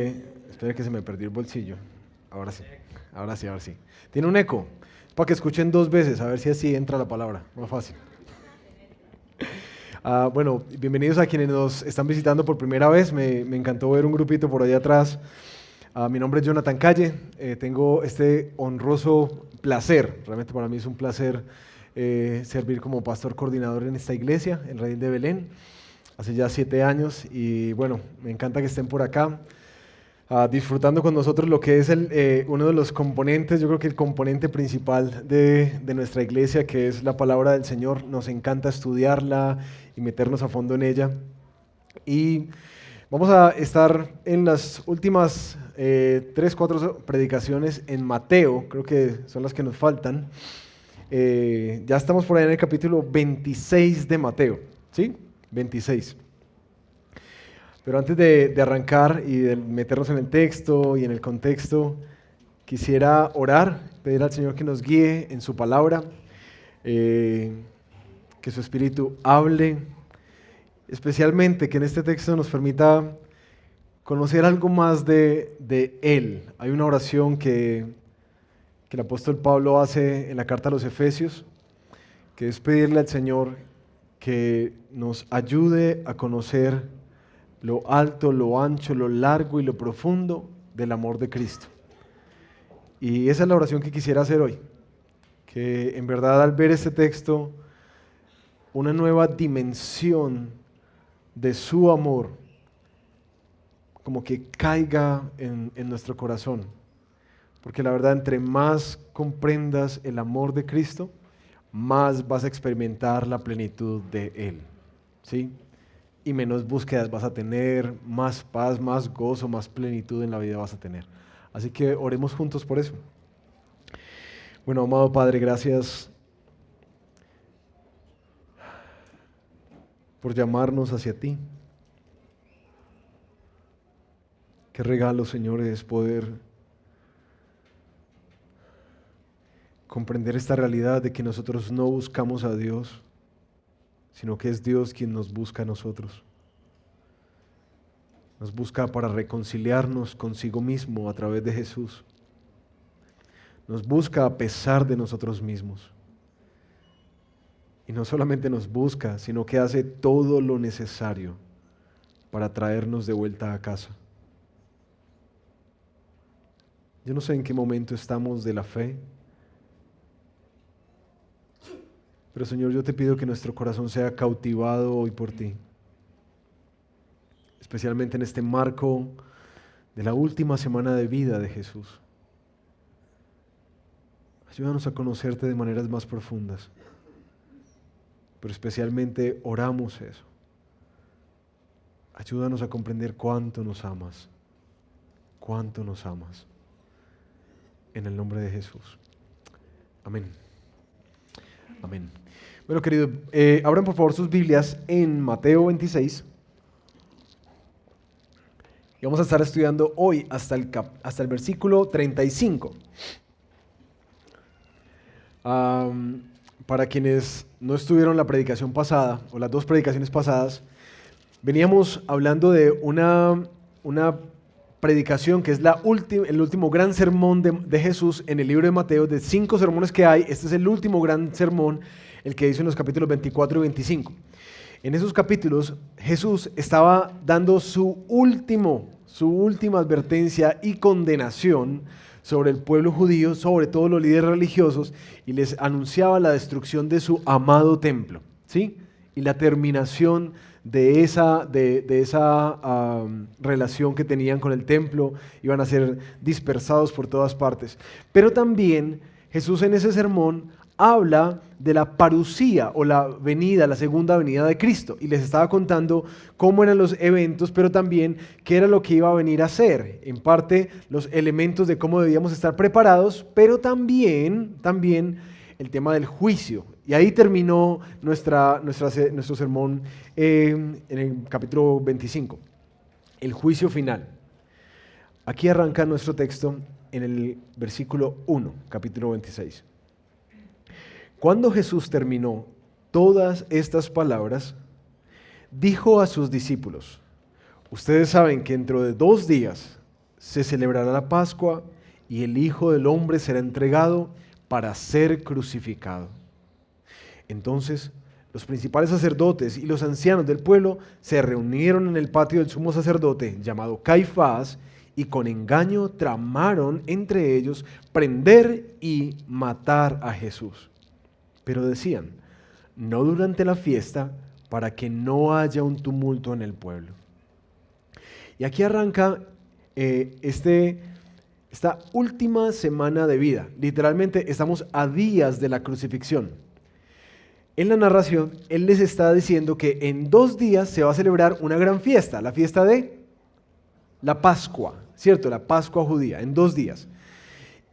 Espera que se me perdió el bolsillo. Ahora sí, ahora sí, ahora sí. Tiene un eco, para que escuchen dos veces, a ver si así entra la palabra, más fácil. Bueno, bienvenidos a quienes nos están visitando por primera vez. Me encantó ver un grupito por allá atrás. Mi nombre es Jonathan Calle. Tengo este honroso placer, realmente para mí es un placer servir como pastor coordinador en esta iglesia, el Redil de Belén, hace ya 7 años. Y bueno, me encanta que estén por acá. Disfrutando con nosotros lo que es uno de los componentes, yo creo que el componente principal de nuestra iglesia, que es la palabra del Señor. Nos encanta estudiarla y meternos a fondo en ella. Y vamos a estar en las últimas 3-4 predicaciones en Mateo, creo que son las que nos faltan. Ya estamos por ahí en el capítulo 26 de Mateo, ¿sí? 26. Pero antes de arrancar y de meternos en el texto y en el contexto, quisiera orar, pedir al Señor que nos guíe en su palabra, que su Espíritu hable, especialmente que en este texto nos permita conocer algo más de Él. Hay una oración que el apóstol Pablo hace en la carta a los Efesios, que es pedirle al Señor que nos ayude a conocer lo alto, lo ancho, lo largo y lo profundo del amor de Cristo. Y esa es la oración que quisiera hacer hoy, que en verdad al ver este texto, una nueva dimensión de su amor, como que caiga en nuestro corazón. Porque la verdad, entre más comprendas el amor de Cristo, más vas a experimentar la plenitud de Él, ¿sí? Y menos búsquedas vas a tener, más paz, más gozo, más plenitud en la vida vas a tener. Así que oremos juntos por eso. Bueno, amado Padre, gracias por llamarnos hacia ti. Qué regalo, Señor, es poder comprender esta realidad de que nosotros no buscamos a Dios, sino que es Dios quien nos busca a nosotros. Nos busca para reconciliarnos consigo mismo a través de Jesús. Nos busca a pesar de nosotros mismos. Y no solamente nos busca, sino que hace todo lo necesario para traernos de vuelta a casa. Yo no sé en qué momento estamos de la fe, pero Señor, yo te pido que nuestro corazón sea cautivado hoy por ti, especialmente en este marco de la última semana de vida de Jesús. Ayúdanos a conocerte de maneras más profundas, pero especialmente oramos eso. Ayúdanos a comprender cuánto nos amas, cuánto nos amas. En el nombre de Jesús. Amén. Amén. Bueno, querido, abran por favor sus Biblias en Mateo 26. Y vamos a estar estudiando hoy hasta el versículo 35. Para quienes no estuvieron la predicación pasada, o las dos predicaciones pasadas, veníamos hablando de una predicación que es el último gran sermón de Jesús en el libro de Mateo. De 5 sermones que hay, este es el último gran sermón, el que hizo en los capítulos 24 y 25. En esos capítulos Jesús estaba dando su última advertencia y condenación sobre el pueblo judío, sobre todos los líderes religiosos, y les anunciaba la destrucción de su amado templo, ¿sí? Y la terminación de esa relación que tenían con el templo. Iban a ser dispersados por todas partes. Pero también Jesús en ese sermón habla de la parusía o la segunda venida de Cristo, y les estaba contando cómo eran los eventos, pero también qué era lo que iba a venir a hacer, en parte los elementos de cómo debíamos estar preparados, pero también el tema del juicio. Y ahí terminó nuestro sermón en el capítulo 25, el juicio final. Aquí arranca nuestro texto en el versículo 1, capítulo 26. Cuando Jesús terminó todas estas palabras, dijo a sus discípulos: ustedes saben que dentro de 2 días se celebrará la Pascua y el Hijo del Hombre será entregado para ser crucificado. Entonces los principales sacerdotes y los ancianos del pueblo se reunieron en el patio del sumo sacerdote, llamado Caifás, y con engaño tramaron entre ellos prender y matar a Jesús. Pero decían: no durante la fiesta, para que no haya un tumulto en el pueblo. Y aquí arranca esta última semana de vida. Literalmente estamos a días de la crucifixión. En la narración, Él les está diciendo que en 2 días se va a celebrar una gran fiesta, la fiesta de la Pascua, ¿cierto? La Pascua judía, en 2 días.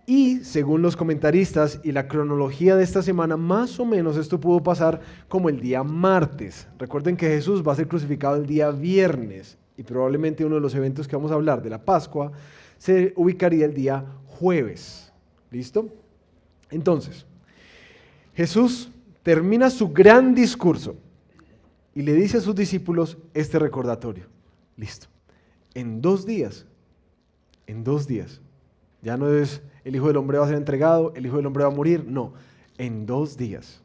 Y según los comentaristas y la cronología de esta semana, más o menos esto pudo pasar como el día martes. Recuerden que Jesús va a ser crucificado el día viernes y probablemente uno de los eventos que vamos a hablar de la Pascua se ubicaría el día jueves. ¿Listo? Entonces, Jesús termina su gran discurso y le dice a sus discípulos este recordatorio. Listo. En 2 días, ya no es el Hijo del Hombre va a ser entregado, el Hijo del Hombre va a morir, no, en 2 días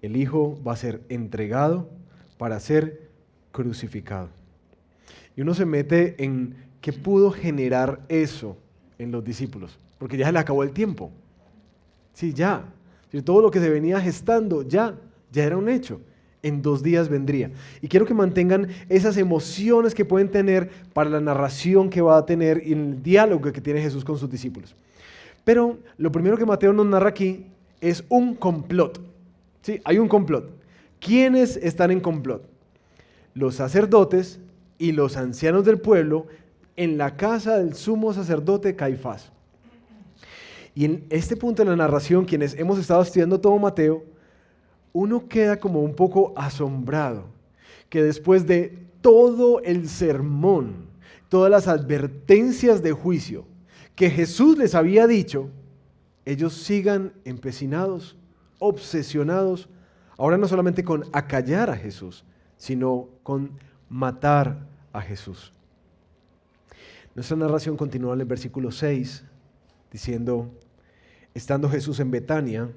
el Hijo va a ser entregado para ser crucificado. Y uno se mete en qué pudo generar eso en los discípulos, porque ya se le acabó el tiempo. Sí, ya. Todo lo que se venía gestando ya era un hecho. En 2 días vendría. Y quiero que mantengan esas emociones que pueden tener para la narración que va a tener y el diálogo que tiene Jesús con sus discípulos. Pero lo primero que Mateo nos narra aquí es un complot. Sí, hay un complot. ¿Quiénes están en complot? Los sacerdotes y los ancianos del pueblo en la casa del sumo sacerdote Caifás. Y en este punto de la narración, quienes hemos estado estudiando todo Mateo, uno queda como un poco asombrado que después de todo el sermón, todas las advertencias de juicio que Jesús les había dicho, ellos sigan empecinados, obsesionados, ahora no solamente con acallar a Jesús, sino con matar a Jesús. Nuestra narración continúa en el versículo 6, diciendo: estando Jesús en Betania,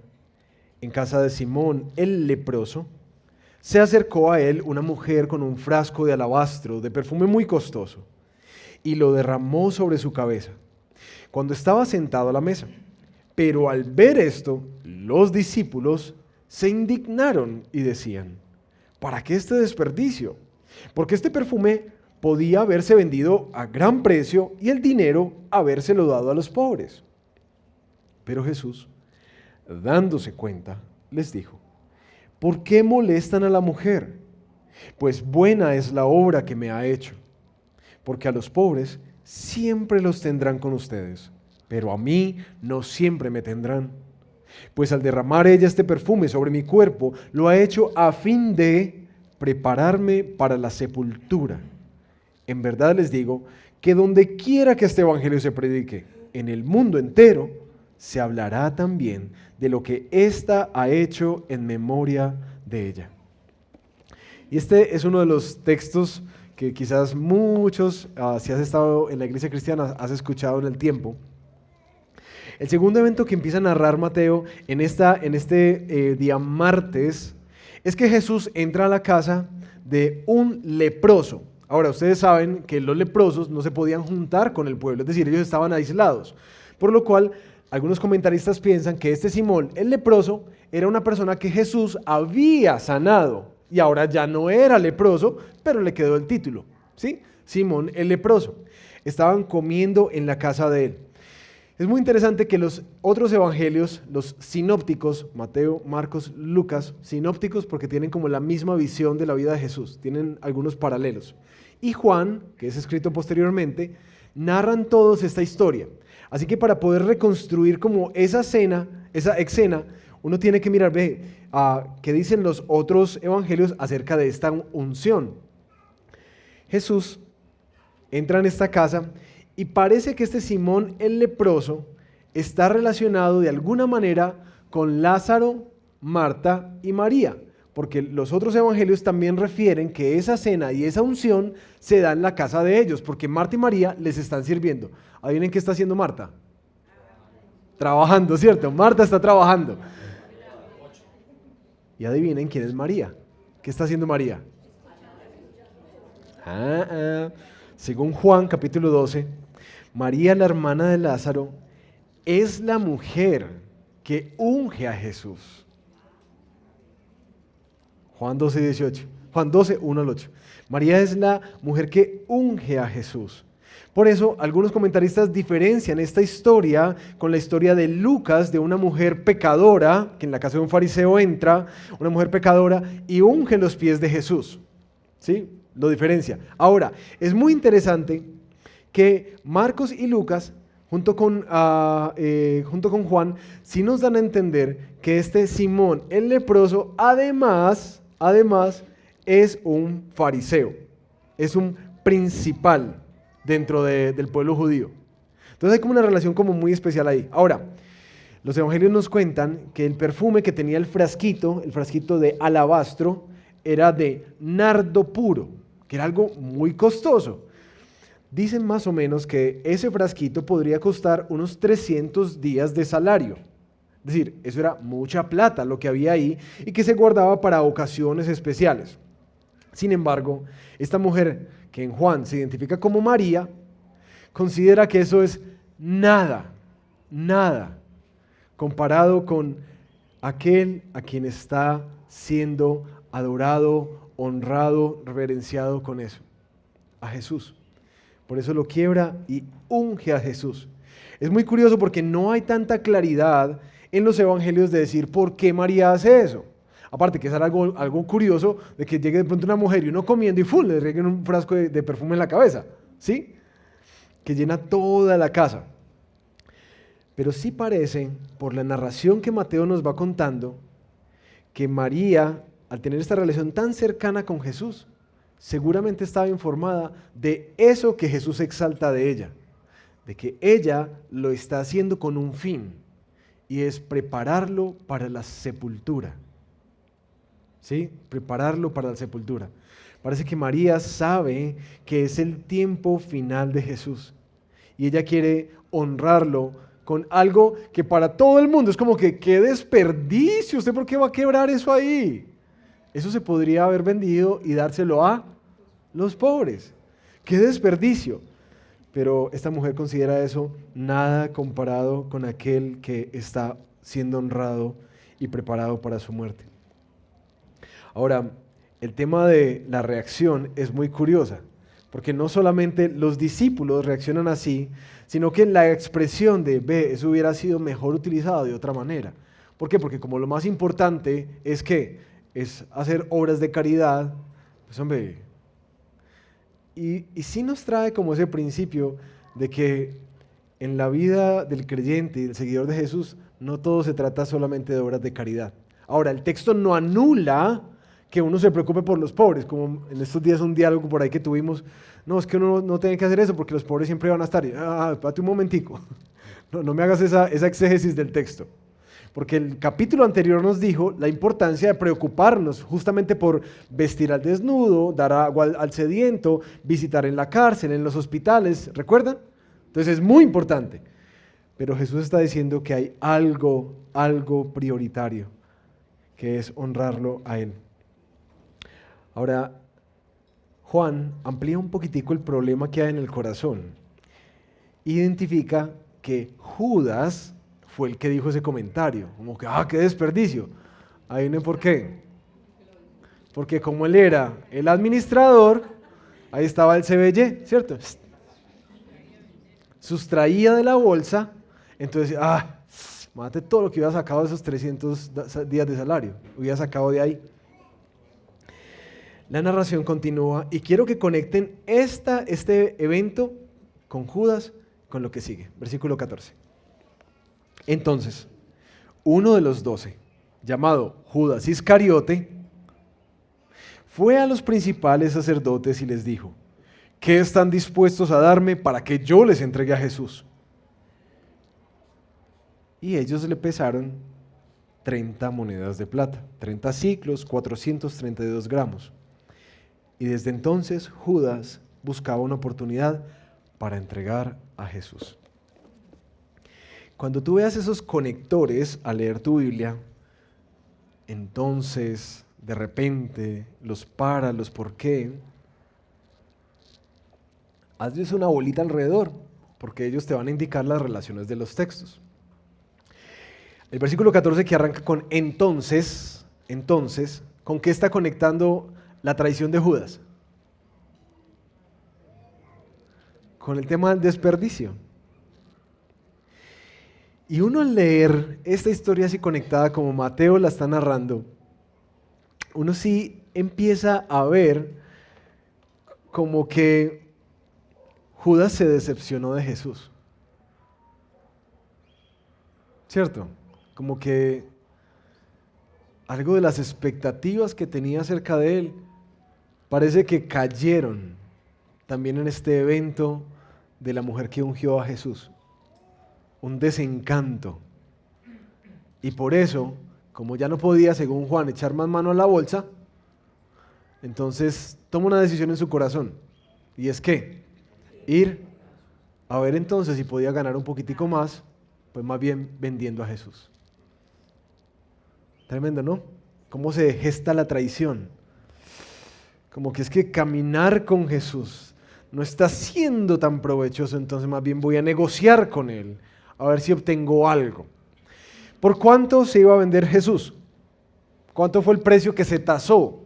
en casa de Simón el leproso, se acercó a él una mujer con un frasco de alabastro de perfume muy costoso y lo derramó sobre su cabeza cuando estaba sentado a la mesa. Pero al ver esto, los discípulos se indignaron y decían: ¿para qué este desperdicio? Porque este perfume podía haberse vendido a gran precio y el dinero habérselo dado a los pobres. Pero Jesús, dándose cuenta, les dijo: ¿por qué molestan a la mujer? Pues buena es la obra que me ha hecho. Porque a los pobres siempre los tendrán con ustedes, pero a mí no siempre me tendrán. Pues al derramar ella este perfume sobre mi cuerpo, lo ha hecho a fin de prepararme para la sepultura. En verdad les digo que donde quiera que este evangelio se predique, en el mundo entero, se hablará también de lo que ésta ha hecho en memoria de ella. Y este es uno de los textos que quizás muchos, si has estado en la iglesia cristiana, has escuchado en el tiempo. El segundo evento que empieza a narrar Mateo en este día martes es que Jesús entra a la casa de un leproso. Ahora, ustedes saben que los leprosos no se podían juntar con el pueblo, es decir, ellos estaban aislados, por lo cual algunos comentaristas piensan que este Simón, el leproso, era una persona que Jesús había sanado y ahora ya no era leproso, pero le quedó el título, ¿sí? Simón el leproso. Estaban comiendo en la casa de él. Es muy interesante que los otros evangelios, los sinópticos, Mateo, Marcos, Lucas, sinópticos porque tienen como la misma visión de la vida de Jesús, tienen algunos paralelos. Y Juan, que es escrito posteriormente, narran todos esta historia. Así que para poder reconstruir como esa escena, uno tiene que mirar, qué dicen los otros evangelios acerca de esta unción. Jesús entra en esta casa y parece que este Simón el leproso está relacionado de alguna manera con Lázaro, Marta y María, porque los otros evangelios también refieren que esa cena y esa unción se da en la casa de ellos, porque Marta y María les están sirviendo. ¿Adivinen qué está haciendo Marta? Trabajando, ¿cierto? Marta está trabajando. Y adivinen quién es María. ¿Qué está haciendo María? Según Juan capítulo 12, María, la hermana de Lázaro, es la mujer que unge a Jesús. Juan 12, 18. Juan 12, 1 al 8. María es la mujer que unge a Jesús. Por eso, algunos comentaristas diferencian esta historia con la historia de Lucas, de una mujer pecadora, que en la casa de un fariseo entra, una mujer pecadora, y unge los pies de Jesús. ¿Sí? Lo diferencia. Ahora, es muy interesante que Marcos y Lucas, junto con Juan, sí nos dan a entender que este Simón, el leproso, además, es un fariseo, es un principal dentro del pueblo judío. Entonces hay como una relación como muy especial ahí. Ahora, los evangelios nos cuentan que el perfume que tenía el frasquito de alabastro, era de nardo puro, que era algo muy costoso. Dicen más o menos que ese frasquito podría costar unos 300 días de salario. Es decir, eso era mucha plata lo que había ahí y que se guardaba para ocasiones especiales. Sin embargo, esta mujer que en Juan se identifica como María, considera que eso es nada comparado con aquel a quien está siendo adorado, honrado, reverenciado con eso, a Jesús. Por eso lo quiebra y unge a Jesús. Es muy curioso porque no hay tanta claridad en los evangelios de decir por qué María hace eso. Aparte que es algo curioso de que llegue de pronto una mujer y uno comiendo y ¡fum!, le reguen un frasco de perfume en la cabeza, ¿sí? Que llena toda la casa. Pero sí parece, por la narración que Mateo nos va contando, que María, al tener esta relación tan cercana con Jesús, seguramente estaba informada de eso que Jesús exalta de ella, de que ella lo está haciendo con un fin, y es prepararlo para la sepultura. ¿Sí? Prepararlo para la sepultura. Parece que María sabe que es el tiempo final de Jesús, y ella quiere honrarlo con algo que para todo el mundo es como que ¡qué desperdicio! ¿Usted por qué va a quebrar eso ahí? Eso se podría haber vendido y dárselo a los pobres. ¡Qué desperdicio! Pero esta mujer considera eso nada comparado con aquel que está siendo honrado y preparado para su muerte. Ahora, el tema de la reacción es muy curiosa, porque no solamente los discípulos reaccionan así, sino que la expresión de eso hubiera sido mejor utilizado de otra manera. ¿Por qué? Porque como lo más importante es que es hacer obras de caridad, pues hombre, y sí nos trae como ese principio de que en la vida del creyente y del seguidor de Jesús no todo se trata solamente de obras de caridad. Ahora, el texto no anula que uno se preocupe por los pobres, como en estos días un diálogo por ahí que tuvimos. No, es que uno no tiene que hacer eso porque los pobres siempre van a estar. Espérate un momentico. No me hagas esa exégesis del texto. Porque el capítulo anterior nos dijo la importancia de preocuparnos justamente por vestir al desnudo, dar agua al sediento, visitar en la cárcel, en los hospitales, ¿recuerdan? Entonces es muy importante. Pero Jesús está diciendo que hay algo prioritario, que es honrarlo a Él. Ahora, Juan amplía un poquitico el problema que hay en el corazón. Identifica que Judas fue el que dijo ese comentario, como que, qué desperdicio. Ahí no por qué. Porque como él era el administrador, ahí estaba el CBY, ¿cierto? Sustraía de la bolsa, entonces, mate todo lo que hubiera sacado de esos 300 días de salario, hubiera sacado de ahí. La narración continúa y quiero que conecten este evento con Judas con lo que sigue, versículo 14. Entonces, uno de los 12, llamado Judas Iscariote, fue a los principales sacerdotes y les dijo: ¿qué están dispuestos a darme para que yo les entregue a Jesús? Y ellos le pesaron 30 monedas de plata, 30 ciclos, 432 gramos. Y desde entonces Judas buscaba una oportunidad para entregar a Jesús. Cuando tú veas esos conectores al leer tu Biblia, entonces, de repente, los para, los por qué, hazles una bolita alrededor, porque ellos te van a indicar las relaciones de los textos. El versículo 14 que arranca con entonces, ¿con qué está conectando la traición de Judas? Con el tema del desperdicio. Y uno al leer esta historia así conectada como Mateo la está narrando, uno sí empieza a ver como que Judas se decepcionó de Jesús. ¿Cierto? Como que algo de las expectativas que tenía acerca de él parece que cayeron también en este evento de la mujer que ungió a Jesús. Un desencanto. Y por eso, como ya no podía, según Juan, echar más mano a la bolsa, entonces toma una decisión en su corazón. Y es que ir a ver entonces si podía ganar un poquitico más, pues más bien vendiendo a Jesús. Tremendo, ¿no? Cómo se gesta la traición. Como que es que caminar con Jesús no está siendo tan provechoso, entonces más bien voy a negociar con Él, a ver si obtengo algo. ¿Por cuánto se iba a vender Jesús? ¿Cuánto fue el precio que se tasó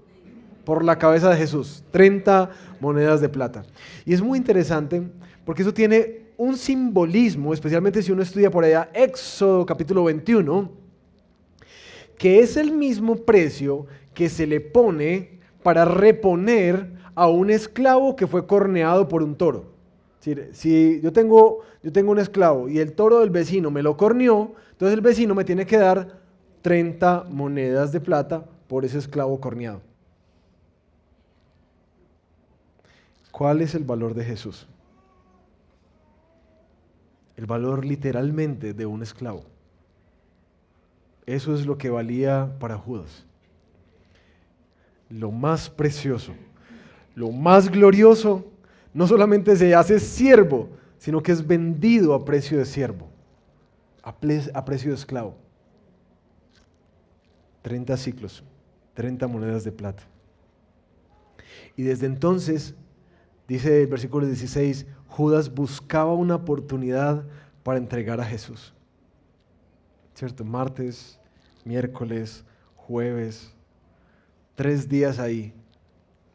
por la cabeza de Jesús? 30 monedas de plata. Y es muy interesante porque eso tiene un simbolismo, especialmente si uno estudia por allá Éxodo capítulo 21, que es el mismo precio que se le pone para reponer a un esclavo que fue corneado por un toro. Si yo tengo un esclavo y el toro del vecino me lo corneó, entonces el vecino me tiene que dar 30 monedas de plata por ese esclavo corneado. ¿Cuál es el valor de Jesús? El valor literalmente de un esclavo. Eso es lo que valía para Judas. Lo más precioso, lo más glorioso, no solamente se hace siervo, sino que es vendido a precio de siervo, a precio de esclavo. 30 ciclos, 30 monedas de plata. Y desde entonces, dice el versículo 16, Judas buscaba una oportunidad para entregar a Jesús. ¿Cierto? Martes, miércoles, jueves, 3 días ahí,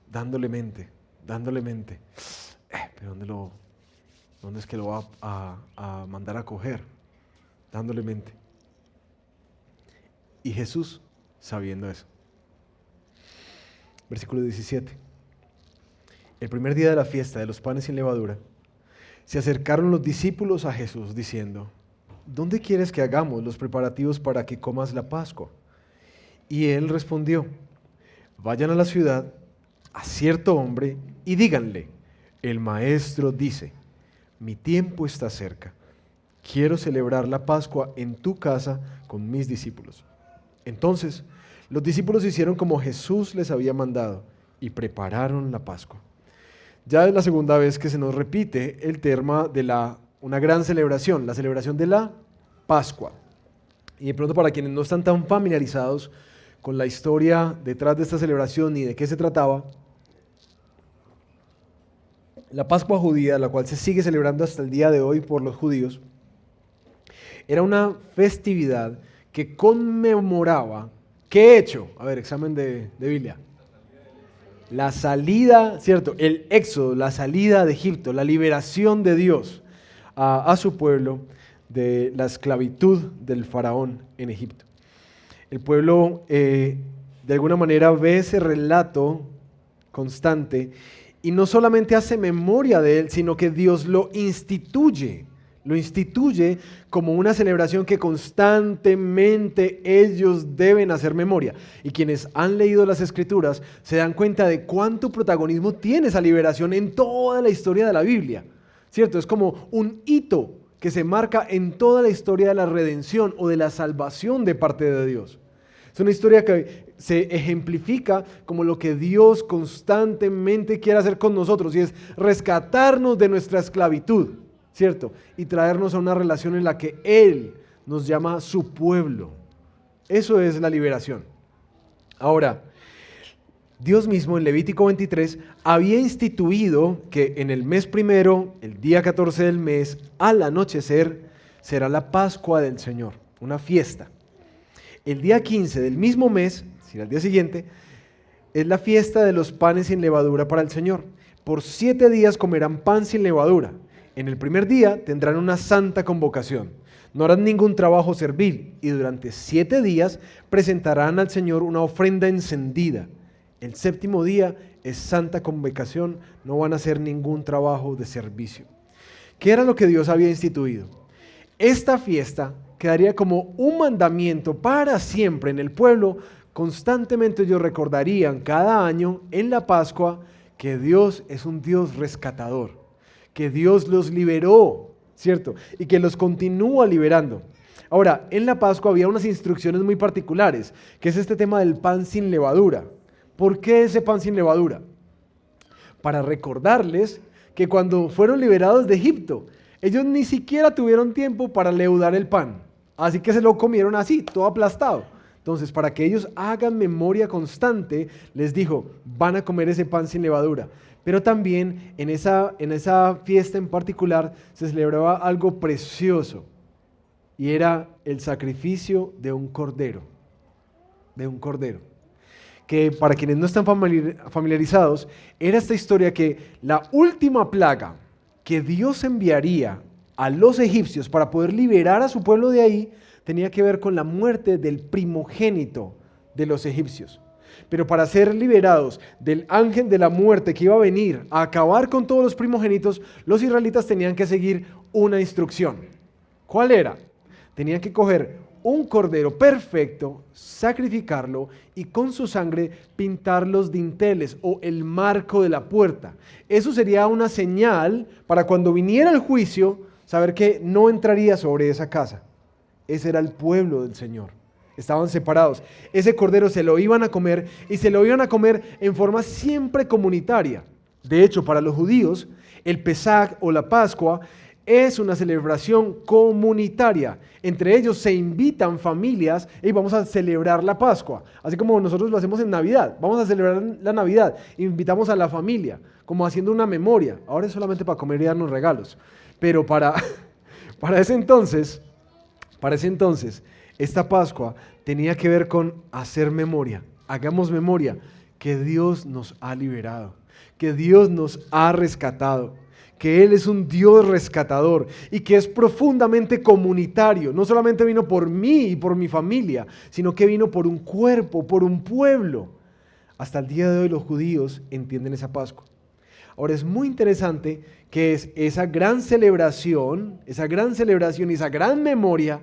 dándole mente. ¿Pero dónde es que lo va a mandar a coger? Dándole mente. Y Jesús sabiendo eso. Versículo 17. El primer día de la fiesta de los panes sin levadura, se acercaron los discípulos a Jesús diciendo, ¿dónde quieres que hagamos los preparativos para que comas la Pascua? Y él respondió, vayan a la ciudad, a cierto hombre, y díganle, el maestro dice, mi tiempo está cerca, quiero celebrar la Pascua en tu casa con mis discípulos. Entonces, los discípulos hicieron como Jesús les había mandado y prepararon la Pascua. Ya es la segunda vez que se nos repite el tema de una gran celebración, la celebración de la Pascua. Y de pronto para quienes no están tan familiarizados con la historia detrás de esta celebración ni de qué se trataba, la Pascua judía, la cual se sigue celebrando hasta el día de hoy por los judíos, era una festividad que conmemoraba, ¿qué hecho? A ver, examen de Biblia. La salida, ¿cierto? El éxodo, la salida de Egipto, la liberación de Dios a su pueblo de la esclavitud del faraón en Egipto. El pueblo de alguna manera ve ese relato constante y no solamente hace memoria de él, sino que Dios lo instituye como una celebración que constantemente ellos deben hacer memoria. Y quienes han leído las Escrituras se dan cuenta de cuánto protagonismo tiene esa liberación en toda la historia de la Biblia, ¿cierto? Es como un hito que se marca en toda la historia de la redención o de la salvación de parte de Dios. Es una historia que se ejemplifica como lo que Dios constantemente quiere hacer con nosotros, y es rescatarnos de nuestra esclavitud, ¿cierto? Y traernos a una relación en la que Él nos llama su pueblo. Eso es la liberación. Ahora, Dios mismo en Levítico 23 había instituido que en el mes primero, el día 14 del mes, al anochecer, será la Pascua del Señor, una fiesta. El día 15 del mismo mes, si al día siguiente, es la fiesta de los panes sin levadura para el Señor. Por 7 días comerán pan sin levadura. En el primer día tendrán una santa convocación. No harán ningún trabajo servil y durante 7 días presentarán al Señor una ofrenda encendida. El séptimo día es santa convocación, no van a hacer ningún trabajo de servicio. ¿Qué era lo que Dios había instituido? Esta fiesta quedaría como un mandamiento para siempre en el pueblo. Constantemente ellos recordarían cada año en la Pascua que Dios es un Dios rescatador, que Dios los liberó, ¿cierto? Y que los continúa liberando. Ahora, en la Pascua había unas instrucciones muy particulares, que es este tema del pan sin levadura. ¿Por qué ese pan sin levadura? Para recordarles que cuando fueron liberados de Egipto, ellos ni siquiera tuvieron tiempo para leudar el pan. Así que se lo comieron así, todo aplastado. Entonces, para que ellos hagan memoria constante, les dijo, van a comer ese pan sin levadura. Pero también en esa fiesta en particular se celebraba algo precioso. Y era el sacrificio de un cordero. De un cordero. Que para quienes no están familiarizados, era esta historia que la última plaga que Dios enviaría a los egipcios para poder liberar a su pueblo de ahí, tenía que ver con la muerte del primogénito de los egipcios. Pero para ser liberados del ángel de la muerte que iba a venir a acabar con todos los primogénitos, los israelitas tenían que seguir una instrucción. ¿Cuál era? Tenían que coger un cordero perfecto, sacrificarlo y con su sangre pintar los dinteles o el marco de la puerta. Eso sería una señal para cuando viniera el juicio, saber que no entraría sobre esa casa. Ese era el pueblo del Señor. Estaban separados. Ese cordero se lo iban a comer y se lo iban a comer en forma siempre comunitaria. De hecho, para los judíos, el Pesaj o la Pascua es una celebración comunitaria. Entre ellos se invitan familias y vamos a celebrar la Pascua. Así como nosotros lo hacemos en Navidad. Vamos a celebrar la Navidad. Invitamos a la familia, como haciendo una memoria. Ahora es solamente para comer y darnos regalos. Pero para ese entonces, esta Pascua tenía que ver con hacer memoria. Hagamos memoria que Dios nos ha liberado, que Dios nos ha rescatado, que Él es un Dios rescatador y que es profundamente comunitario. No solamente vino por mí y por mi familia, sino que vino por un cuerpo, por un pueblo. Hasta el día de hoy los judíos entienden esa Pascua. Ahora es muy interesante que es esa gran celebración y esa gran memoria,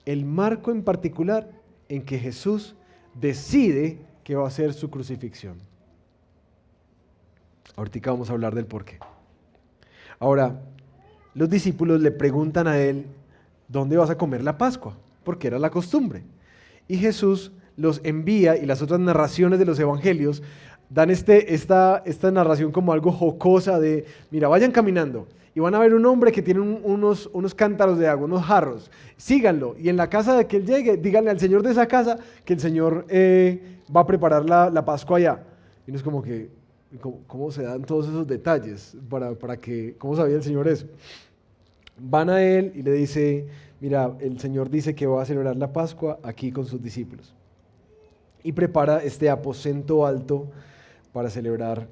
el marco en particular en que Jesús decide que va a ser su crucifixión. Ahorita vamos a hablar del porqué. Ahora, los discípulos le preguntan a él, ¿dónde vas a comer la Pascua? Porque era la costumbre. Y Jesús los envía, y las otras narraciones de los evangelios dan esta narración como algo jocosa de, mira, vayan caminando y van a ver un hombre que tiene unos cántaros de agua, unos jarros, síganlo, y en la casa de que él llegue, díganle al señor de esa casa que el Señor va a preparar la Pascua allá. Y no es como que, ¿cómo se dan todos esos detalles? ¿Cómo sabía el Señor eso? Van a él y le dice, mira, el Señor dice que va a celebrar la Pascua aquí con sus discípulos. Y prepara este aposento alto para celebrar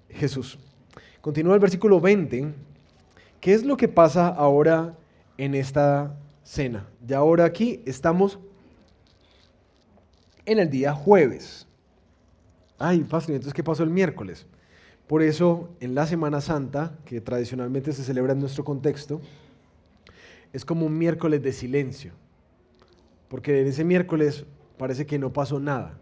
Jesús. Continúa el versículo 20. ¿Qué es lo que pasa ahora en esta cena? Ya ahora aquí estamos en el día jueves. Ay, pastor, entonces ¿qué pasó el miércoles? Por eso en la Semana Santa, que tradicionalmente se celebra en nuestro contexto, es como un miércoles de silencio. Porque en ese miércoles parece que no pasó nada.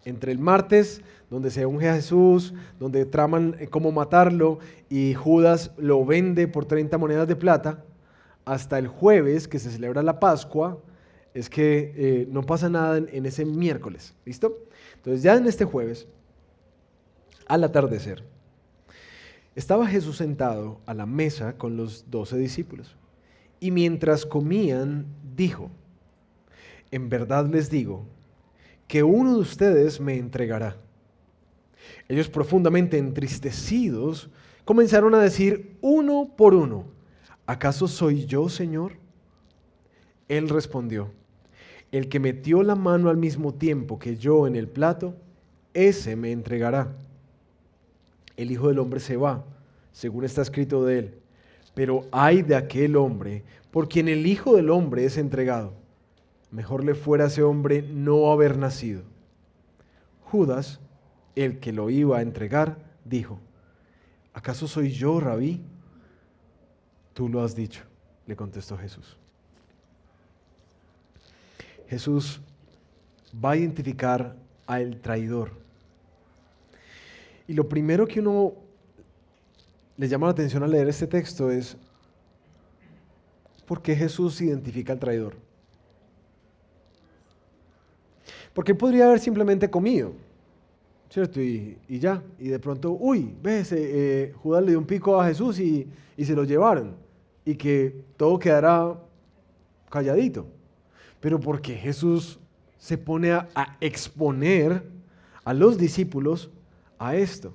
Entre el martes, donde se unge a Jesús, donde traman cómo matarlo y Judas lo vende por 30 monedas de plata, hasta el jueves, que se celebra la Pascua, es que no pasa nada en ese miércoles. ¿Listo? Entonces ya en este jueves, al atardecer, estaba Jesús sentado a la mesa con los 12 discípulos. Y mientras comían, dijo: en verdad les digo que uno de ustedes me entregará. Ellos, profundamente entristecidos, comenzaron a decir uno por uno: ¿acaso soy yo, Señor? Él respondió: el que metió la mano al mismo tiempo que yo en el plato, ese me entregará. El Hijo del Hombre se va, según está escrito de él, pero ay de aquel hombre por quien el Hijo del Hombre es entregado. Mejor le fuera a ese hombre no haber nacido. Judas, el que lo iba a entregar, dijo: ¿acaso soy yo, Rabí? Tú lo has dicho, le contestó Jesús. Jesús va a identificar al traidor. Y lo primero que uno le llama la atención al leer este texto es: ¿por qué Jesús identifica al traidor? Porque él podría haber simplemente comido, ¿cierto? Y ya, y de pronto, ves, Judas le dio un pico a Jesús y se lo llevaron, y que todo quedará calladito. Pero ¿por qué Jesús se pone a exponer a los discípulos a esto?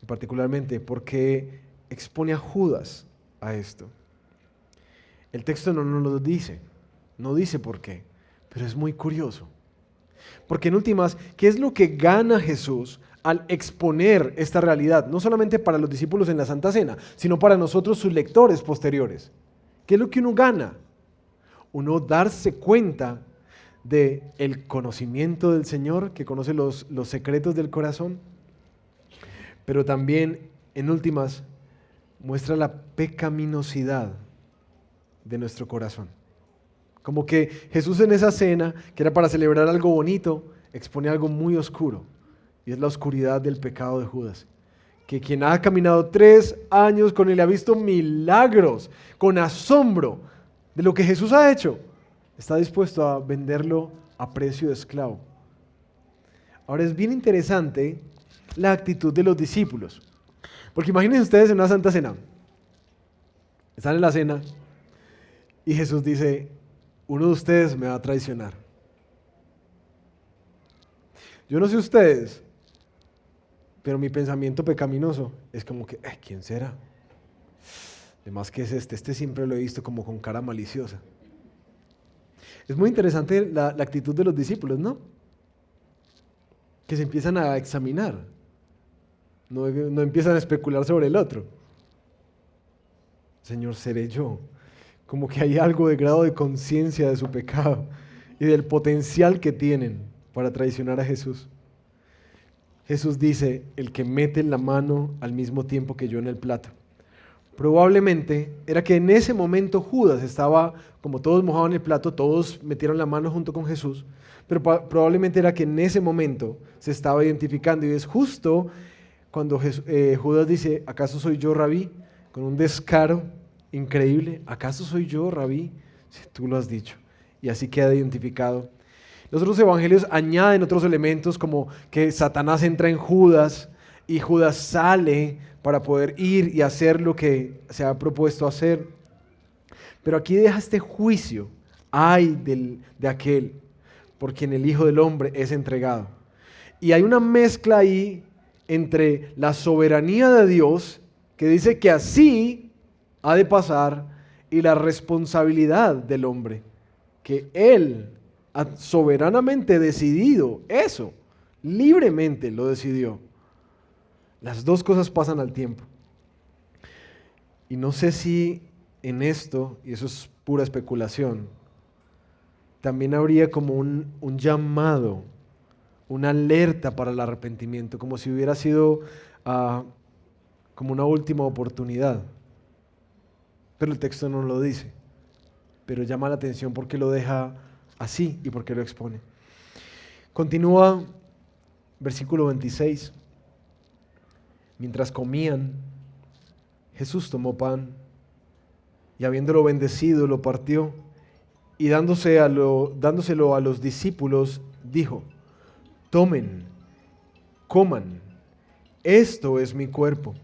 Y particularmente, ¿por qué expone a Judas a esto? El texto no nos lo dice, no dice por qué, pero es muy curioso. Porque en últimas, ¿qué es lo que gana Jesús al exponer esta realidad? No solamente para los discípulos en la Santa Cena, sino para nosotros sus lectores posteriores. ¿Qué es lo que uno gana? Uno darse cuenta del conocimiento del Señor, que conoce los secretos del corazón, pero también, en últimas, muestra la pecaminosidad de nuestro corazón. Como que Jesús en esa cena, que era para celebrar algo bonito, expone algo muy oscuro, y es la oscuridad del pecado de Judas. Que quien ha caminado 3 años con él, ha visto milagros, con asombro de lo que Jesús ha hecho, está dispuesto a venderlo a precio de esclavo. Ahora es bien interesante la actitud de los discípulos, porque imagínense ustedes en una Santa Cena, están en la cena y Jesús dice: uno de ustedes me va a traicionar. Yo no sé ustedes, pero mi pensamiento pecaminoso es como que, ¿quién será? Además que es este siempre lo he visto como con cara maliciosa. Es muy interesante la actitud de los discípulos, ¿no? Que se empiezan a examinar, no empiezan a especular sobre el otro. Señor, ¿seré yo? Como que hay algo de grado de conciencia de su pecado y del potencial que tienen para traicionar a Jesús. Jesús dice: el que mete la mano al mismo tiempo que yo en el plato. Probablemente era que en ese momento Judas estaba, como todos mojaban el plato, todos metieron la mano junto con Jesús, pero probablemente era que en ese momento se estaba identificando, y es justo cuando Judas dice: ¿acaso soy yo, Rabí? Con un descaro increíble: ¿acaso soy yo, Rabí? Si tú lo has dicho. Y así queda identificado. Los otros evangelios añaden otros elementos, como que Satanás entra en Judas y Judas sale para poder ir y hacer lo que se ha propuesto hacer. Pero aquí deja este juicio: ay de aquel por quien el Hijo del Hombre es entregado. Y hay una mezcla ahí entre la soberanía de Dios, que dice que así ha de pasar, y la responsabilidad del hombre, que Él ha soberanamente decidido eso, libremente lo decidió. Las dos cosas pasan al tiempo. Y no sé si en esto, y eso es pura especulación, también habría como un llamado, una alerta para el arrepentimiento, como si hubiera sido como una última oportunidad. Pero el texto no lo dice, pero llama la atención porque lo deja así y porque lo expone. Continúa Versículo 26. Mientras comían, Jesús tomó pan y habiéndolo bendecido, lo partió y dándoselo a los discípulos, dijo: tomen, coman, esto es mi cuerpo.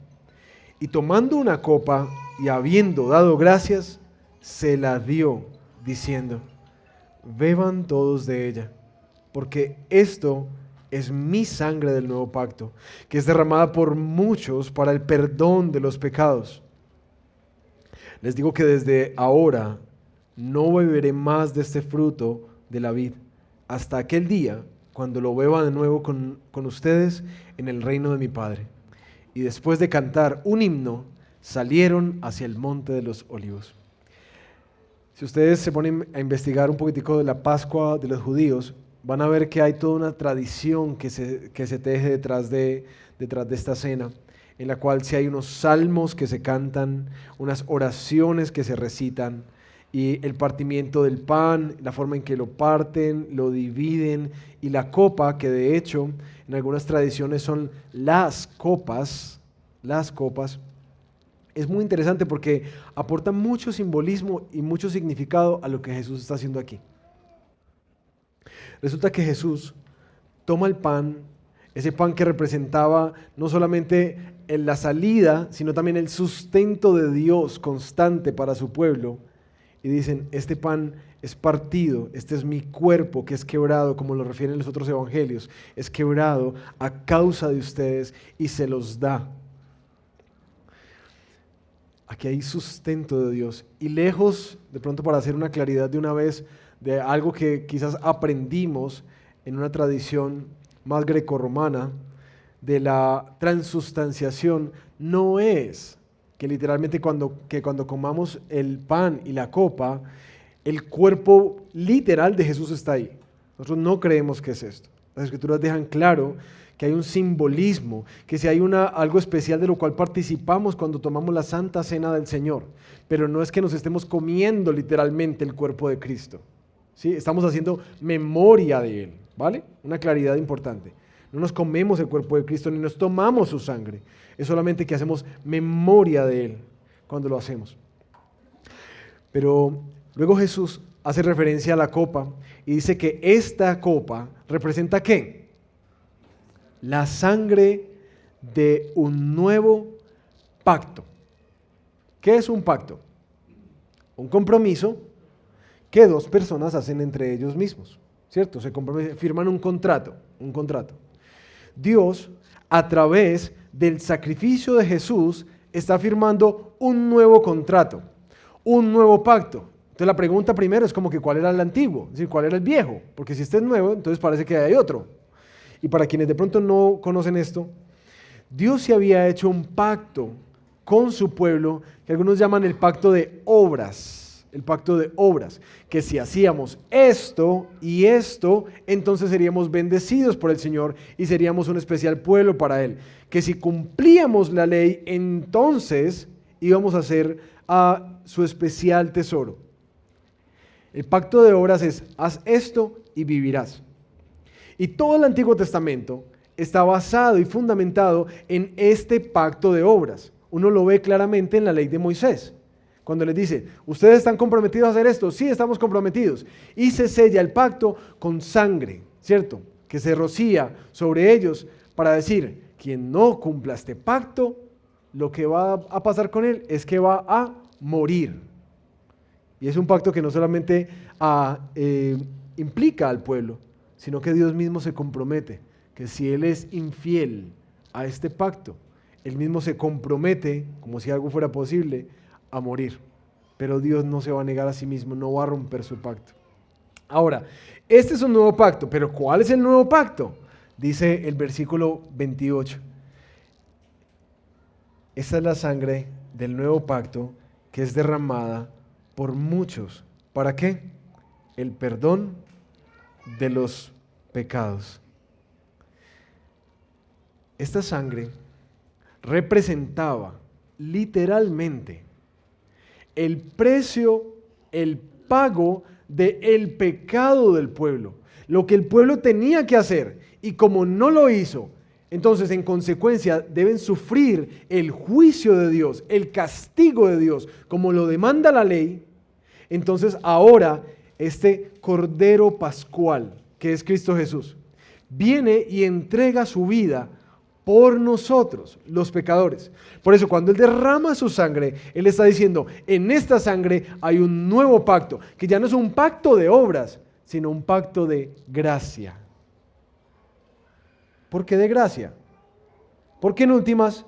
Y tomando una copa y habiendo dado gracias, se la dio, diciendo: beban todos de ella, porque esto es mi sangre del nuevo pacto, que es derramada por muchos para el perdón de los pecados. Les digo que desde ahora no beberé más de este fruto de la vid, hasta aquel día cuando lo beba de nuevo con ustedes en el reino de mi Padre. Y después de cantar un himno, salieron hacia el monte de los olivos. Si ustedes se ponen a investigar un poquitico de la Pascua de los judíos, van a ver que hay toda una tradición que se teje detrás de esta cena, en la cual sí hay unos salmos que se cantan, unas oraciones que se recitan, y el partimiento del pan, la forma en que lo parten, lo dividen, y la copa, que de hecho en algunas tradiciones son las copas, es muy interesante porque aporta mucho simbolismo y mucho significado a lo que Jesús está haciendo aquí. Resulta que Jesús toma el pan, ese pan que representaba no solamente la salida, sino también el sustento de Dios constante para su pueblo, y dicen: este pan es partido, este es mi cuerpo que es quebrado, como lo refieren los otros evangelios, es quebrado a causa de ustedes y se los da. Aquí hay sustento de Dios, y lejos, de pronto para hacer una claridad de una vez, de algo que quizás aprendimos en una tradición más grecorromana, de la transustanciación, no es que literalmente cuando comamos el pan y la copa, el cuerpo literal de Jesús está ahí. Nosotros no creemos que es esto. Las Escrituras dejan claro que hay un simbolismo, que si hay algo especial de lo cual participamos cuando tomamos la Santa Cena del Señor, pero no es que nos estemos comiendo literalmente el cuerpo de Cristo, ¿sí? Estamos haciendo memoria de Él, ¿vale? Una claridad importante. No nos comemos el cuerpo de Cristo ni nos tomamos su sangre, es solamente que hacemos memoria de Él cuando lo hacemos. Pero luego Jesús hace referencia a la copa y dice que esta copa representa ¿qué? La sangre de un nuevo pacto. ¿Qué es un pacto? Un compromiso que dos personas hacen entre ellos mismos, ¿cierto? Se comprometen, firman un contrato. Dios, a través del sacrificio de Jesús, está firmando un nuevo contrato, un nuevo pacto. Entonces la pregunta primero es como que ¿cuál era el antiguo? Es decir, ¿cuál era el viejo? Porque si este es nuevo, entonces parece que hay otro. Y para quienes de pronto no conocen esto, Dios se había hecho un pacto con su pueblo, que algunos llaman el pacto de obras, que si hacíamos esto y esto, entonces seríamos bendecidos por el Señor y seríamos un especial pueblo para Él, que si cumplíamos la ley, entonces íbamos a ser a su especial tesoro. El pacto de obras es: haz esto y vivirás. Y todo el Antiguo Testamento está basado y fundamentado en este pacto de obras. Uno lo ve claramente en la ley de Moisés, cuando les dice: ¿ustedes están comprometidos a hacer esto? Sí, estamos comprometidos. Y se sella el pacto con sangre, ¿cierto? Que se rocía sobre ellos para decir: quien no cumpla este pacto, lo que va a pasar con él es que va a morir. Y es un pacto que no solamente implica al pueblo, sino que Dios mismo se compromete, que si Él es infiel a este pacto, Él mismo se compromete, como si algo fuera posible, a morir. Pero Dios no se va a negar a sí mismo, no va a romper su pacto. Ahora, este es un nuevo pacto, pero ¿cuál es el nuevo pacto? Dice el versículo 28. Esta es la sangre del nuevo pacto que es derramada por muchos. ¿Para qué? El perdón de los pecados. Esta sangre representaba literalmente el precio, el pago del pecado del pueblo. lo que el pueblo tenía que hacer, y como no lo hizo, entonces en consecuencia deben sufrir el juicio de Dios, el castigo de Dios, como lo demanda la ley. Entonces ahora este Cordero Pascual, que es Cristo Jesús, viene y entrega su vida por nosotros, los pecadores. Por eso cuando Él derrama su sangre, Él está diciendo, en esta sangre hay un nuevo pacto, que ya no es un pacto de obras, sino un pacto de gracia. ¿Por qué de gracia? Porque en últimas,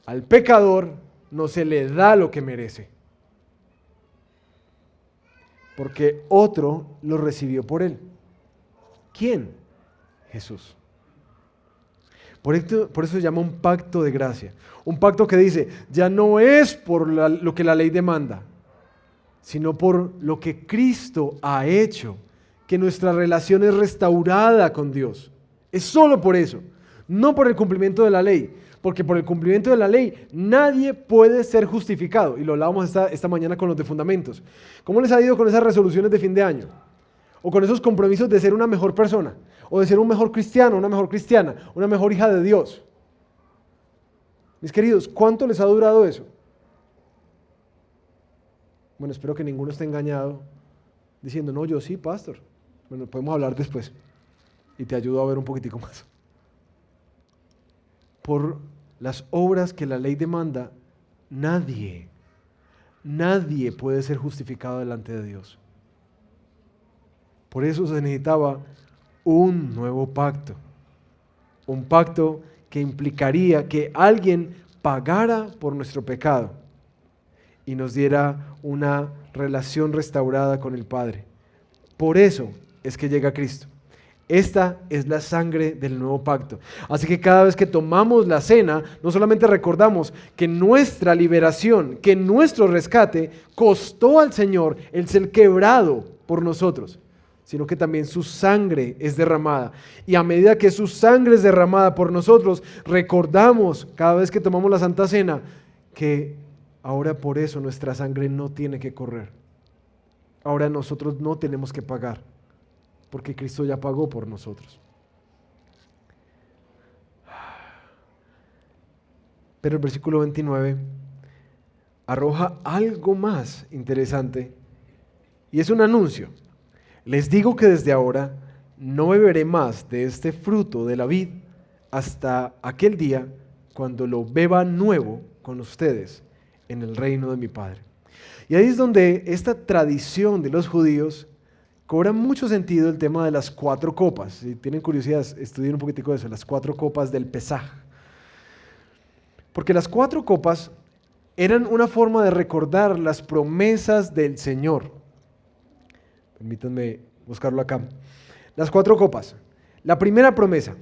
al pecador no se le da lo que merece. Porque otro lo recibió por él. ¿Quién? Jesús. Por eso se llama un pacto de gracia. Un pacto que dice, ya no es por lo que la ley demanda, sino por lo que Cristo ha hecho, que nuestra relación es restaurada con Dios. Es solo por eso, no por el cumplimiento de la ley, porque por el cumplimiento de la ley nadie puede ser justificado. Y lo hablábamos esta mañana con los de fundamentos. ¿Cómo les ha ido con esas resoluciones de fin de año? O con esos compromisos de ser una mejor persona, o de ser un mejor cristiano, una mejor cristiana, una mejor hija de Dios. Mis queridos, ¿cuánto les ha durado eso? Bueno, espero que ninguno esté engañado diciendo, no, yo sí, pastor. Bueno, podemos hablar después y te ayudo a ver un poquitico más. Por las obras que la ley demanda, nadie puede ser justificado delante de Dios. Por eso se necesitaba un nuevo pacto. Un pacto que implicaría que alguien pagara por nuestro pecado y nos diera una relación restaurada con el Padre. Por eso es que llega Cristo. Esta es la sangre del nuevo pacto. Así que cada vez que tomamos la cena, no solamente recordamos que nuestra liberación, que nuestro rescate costó al Señor el ser quebrado por nosotros, sino que también su sangre es derramada. Y a medida que su sangre es derramada por nosotros, recordamos cada vez que tomamos la Santa Cena que ahora por eso nuestra sangre no tiene que correr. Ahora nosotros no tenemos que pagar, porque Cristo ya pagó por nosotros. Pero el versículo 29 arroja algo más interesante y es un anuncio. Les digo que desde ahora no beberé más de este fruto de la vid hasta aquel día cuando lo beba nuevo con ustedes en el reino de mi Padre. Y ahí es donde esta tradición de los judíos cobra mucho sentido, el tema de las 4 copas. Si tienen curiosidad, estudien un poquitico de eso, las 4 copas del Pesaj. Porque las 4 copas eran una forma de recordar las promesas del Señor. Permítanme buscarlo acá. Las 4 copas. La primera promesa,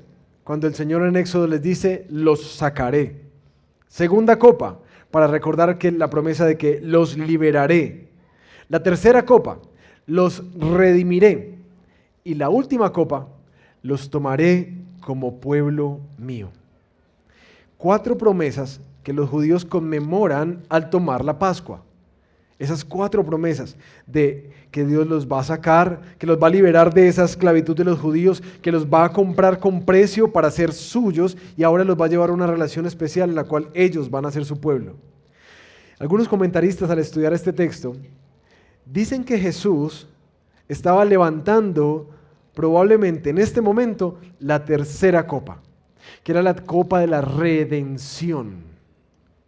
cuando el Señor en Éxodo les dice, los sacaré. Segunda copa, para recordar que la promesa de que los liberaré. La tercera copa, los redimiré. Y la última copa, los tomaré como pueblo mío. 4 promesas que los judíos conmemoran al tomar la Pascua. Esas 4 promesas de que Dios los va a sacar, que los va a liberar de esa esclavitud de los judíos, que los va a comprar con precio para ser suyos y ahora los va a llevar a una relación especial en la cual ellos van a ser su pueblo. Algunos comentaristas al estudiar este texto dicen que Jesús estaba levantando probablemente en este momento la tercera copa, que era la copa de la redención,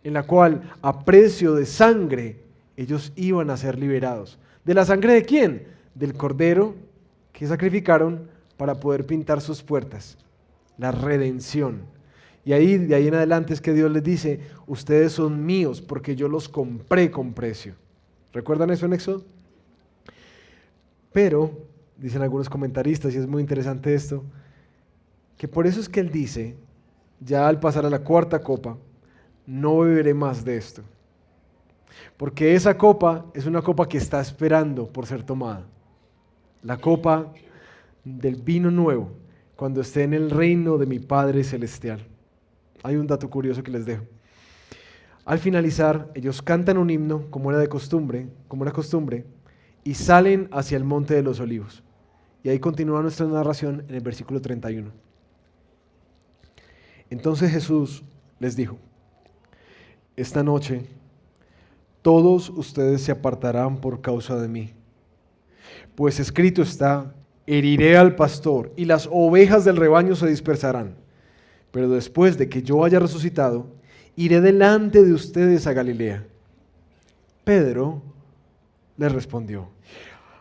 en la cual a precio de sangre ellos iban a ser liberados. ¿De la sangre de quién? Del cordero que sacrificaron para poder pintar sus puertas. La redención. Y ahí, de ahí en adelante es que Dios les dice, ustedes son míos porque yo los compré con precio. ¿Recuerdan eso en Éxodo? Pero, dicen algunos comentaristas, y es muy interesante esto, que por eso es que Él dice, ya al pasar a la 4ª copa, no beberé más de esto. Porque esa copa es una copa que está esperando por ser tomada. La copa del vino nuevo, cuando esté en el reino de mi Padre Celestial. Hay un dato curioso que les dejo. Al finalizar, ellos cantan un himno, como era costumbre, y salen hacia el Monte de los Olivos. Y ahí continúa nuestra narración en el versículo 31. Entonces Jesús les dijo: esta noche todos ustedes se apartarán por causa de mí. Pues escrito está: heriré al pastor y las ovejas del rebaño se dispersarán. Pero después de que yo haya resucitado, iré delante de ustedes a Galilea. Pedro le respondió: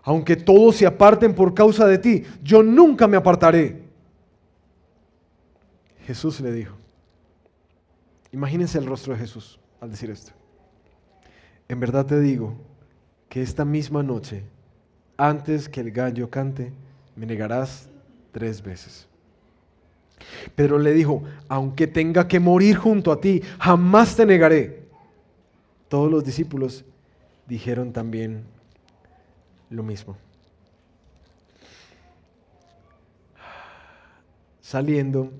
aunque todos se aparten por causa de ti, yo nunca me apartaré. Jesús le dijo, imagínense el rostro de Jesús al decir esto: en verdad te digo que esta misma noche, antes que el gallo cante, me negarás 3 veces. Pedro le dijo: aunque tenga que morir junto a ti, jamás te negaré. Todos los discípulos dijeron también lo mismo. Saliendo,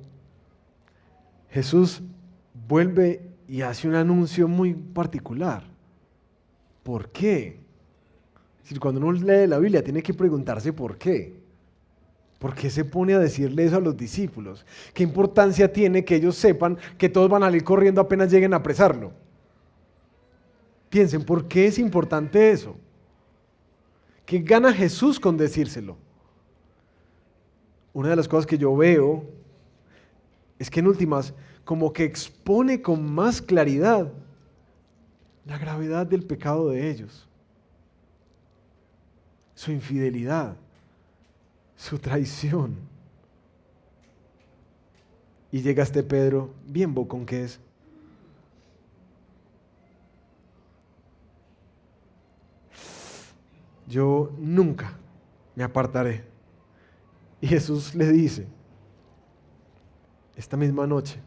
Jesús vuelve y hace un anuncio muy particular. ¿Por qué? Es decir, cuando uno lee la Biblia tiene que preguntarse por qué. ¿Por qué se pone a decirle eso a los discípulos? ¿Qué importancia tiene que ellos sepan que todos van a salir corriendo apenas lleguen a apresarlo? Piensen, ¿por qué es importante eso? ¿Qué gana Jesús con decírselo? Una de las cosas que yo veo es que en últimas, como que expone con más claridad la gravedad del pecado de ellos, su infidelidad, su traición. Y llega este Pedro, bien bocón que es. Yo nunca me apartaré. Y Jesús le dice: esta misma noche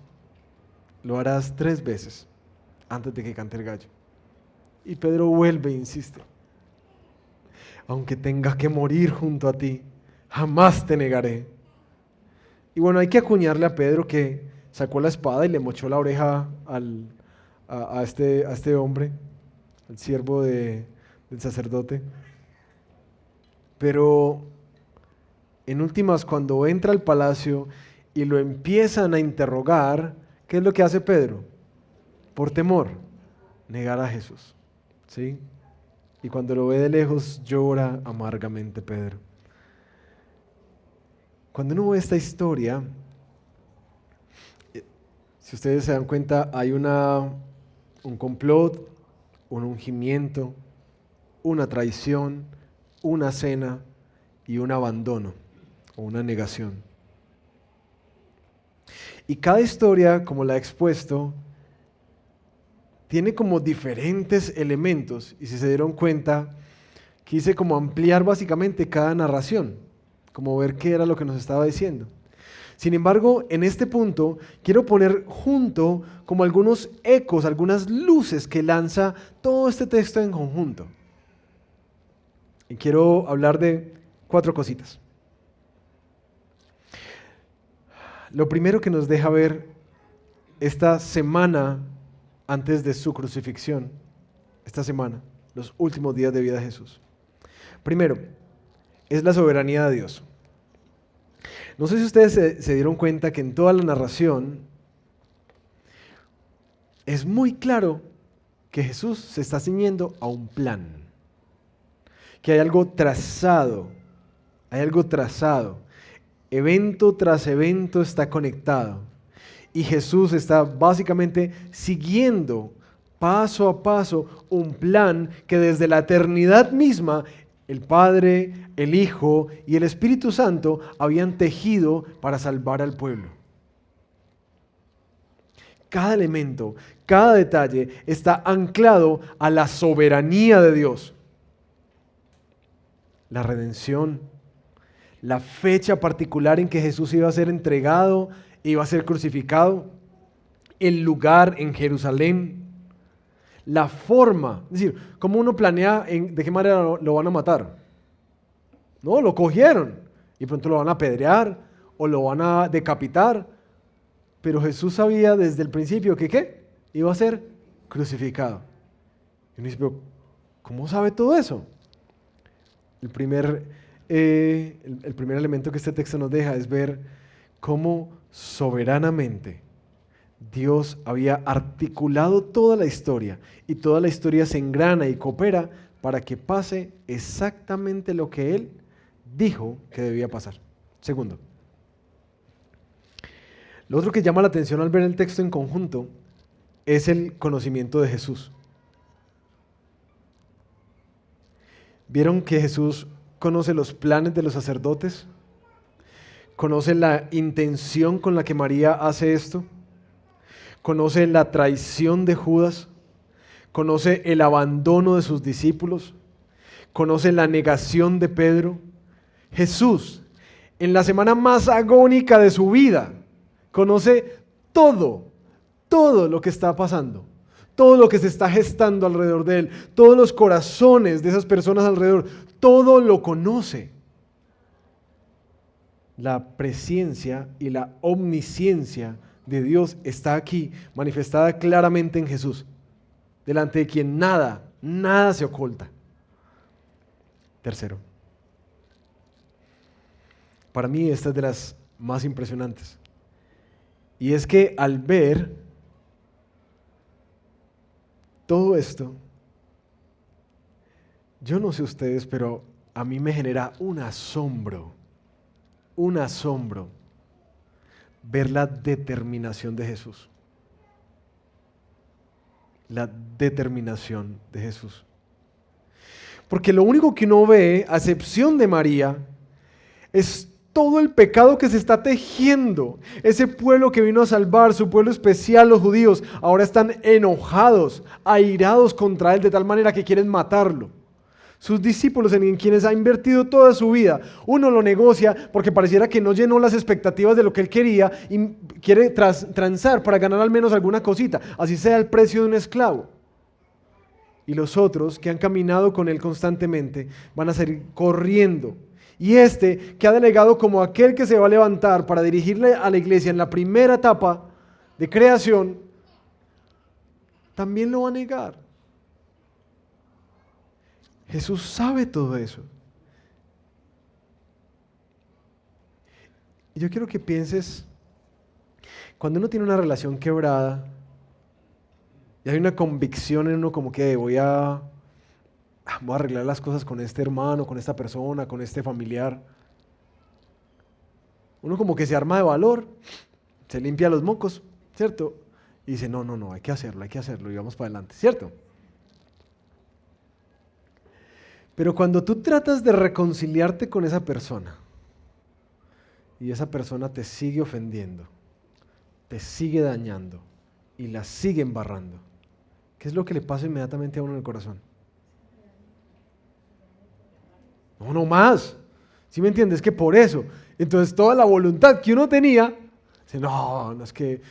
lo harás 3 veces antes de que cante el gallo. Y Pedro vuelve e insiste: aunque tenga que morir junto a ti, jamás te negaré. Y bueno, hay que acuñarle a Pedro que sacó la espada y le mochó la oreja a este hombre, al siervo del sacerdote. Pero en últimas, cuando entra al palacio y lo empiezan a interrogar, ¿qué es lo que hace Pedro? Por temor, negar a Jesús, ¿sí? Y cuando lo ve de lejos, llora amargamente Pedro. Cuando uno ve esta historia, si ustedes se dan cuenta, hay un complot, un ungimiento, una traición, una cena y un abandono o una negación. Y cada historia, como la he expuesto, tiene como diferentes elementos, y si se dieron cuenta, quise como ampliar básicamente cada narración, como ver qué era lo que nos estaba diciendo. Sin embargo, en este punto quiero poner junto como algunos ecos, algunas luces que lanza todo este texto en conjunto. Y quiero hablar de 4 cositas. Lo primero que nos deja ver esta semana antes de su crucifixión, esta semana, los últimos días de vida de Jesús. Primero, es la soberanía de Dios. No sé si ustedes se dieron cuenta que en toda la narración es muy claro que Jesús se está ciñendo a un plan, que hay algo trazado, evento tras evento está conectado, y Jesús está básicamente siguiendo paso a paso un plan que desde la eternidad misma el Padre, el Hijo y el Espíritu Santo habían tejido para salvar al pueblo. Cada elemento, cada detalle está anclado a la soberanía de Dios. La redención, la fecha particular en que Jesús iba a ser entregado, iba a ser crucificado, el lugar en Jerusalén, la forma, es decir, cómo uno planea de qué manera lo van a matar. No, lo cogieron y pronto lo van a apedrear o lo van a decapitar, pero Jesús sabía desde el principio que ¿qué? Iba a ser crucificado. Y uno dice, pero ¿cómo sabe todo eso? El primer el primer elemento que este texto nos deja es ver cómo soberanamente Dios había articulado toda la historia y toda la historia se engrana y coopera para que pase exactamente lo que Él dijo que debía pasar. Segundo, lo otro que llama la atención al ver el texto en conjunto es el conocimiento de Jesús. ¿Vieron que Jesús conoce los planes de los sacerdotes? ¿Conoce la intención con la que María hace esto? ¿Conoce la traición de Judas? ¿Conoce el abandono de sus discípulos? ¿Conoce la negación de Pedro? Jesús, en la semana más agónica de su vida, conoce todo lo que está pasando, todo lo que se está gestando alrededor de Él, todos los corazones de esas personas alrededor, todo lo conoce. La presciencia y la omnisciencia de Dios está aquí, manifestada claramente en Jesús, delante de quien nada se oculta. Tercero, para mí esta es de las más impresionantes, y es que al ver todo esto, yo no sé ustedes, pero a mí me genera un asombro ver la determinación de Jesús. La determinación de Jesús. Porque lo único que uno ve, a excepción de María, es todo el pecado que se está tejiendo. Ese pueblo que vino a salvar, su pueblo especial, los judíos, ahora están enojados, airados contra Él de tal manera que quieren matarlo. Sus discípulos en quienes ha invertido toda su vida, uno lo negocia porque pareciera que no llenó las expectativas de lo que Él quería y quiere transar para ganar al menos alguna cosita, así sea el precio de un esclavo. Y los otros que han caminado con Él constantemente van a seguir corriendo. Y este que ha delegado como aquel que se va a levantar para dirigirle a la iglesia en la primera etapa de creación, también lo va a negar. Jesús sabe todo eso. Y yo quiero que pienses, cuando uno tiene una relación quebrada y hay una convicción en uno como que voy a arreglar las cosas con este hermano, con esta persona, con este familiar. Uno como que se arma de valor, se limpia los mocos, ¿cierto? Y dice, no, hay que hacerlo y vamos para adelante, ¿cierto? Pero cuando tú tratas de reconciliarte con esa persona y esa persona te sigue ofendiendo, te sigue dañando y la sigue embarrando, ¿qué es lo que le pasa inmediatamente a uno en el corazón? No más. ¿Sí me entiendes? Que por eso, entonces toda la voluntad que uno tenía, dice, no, es que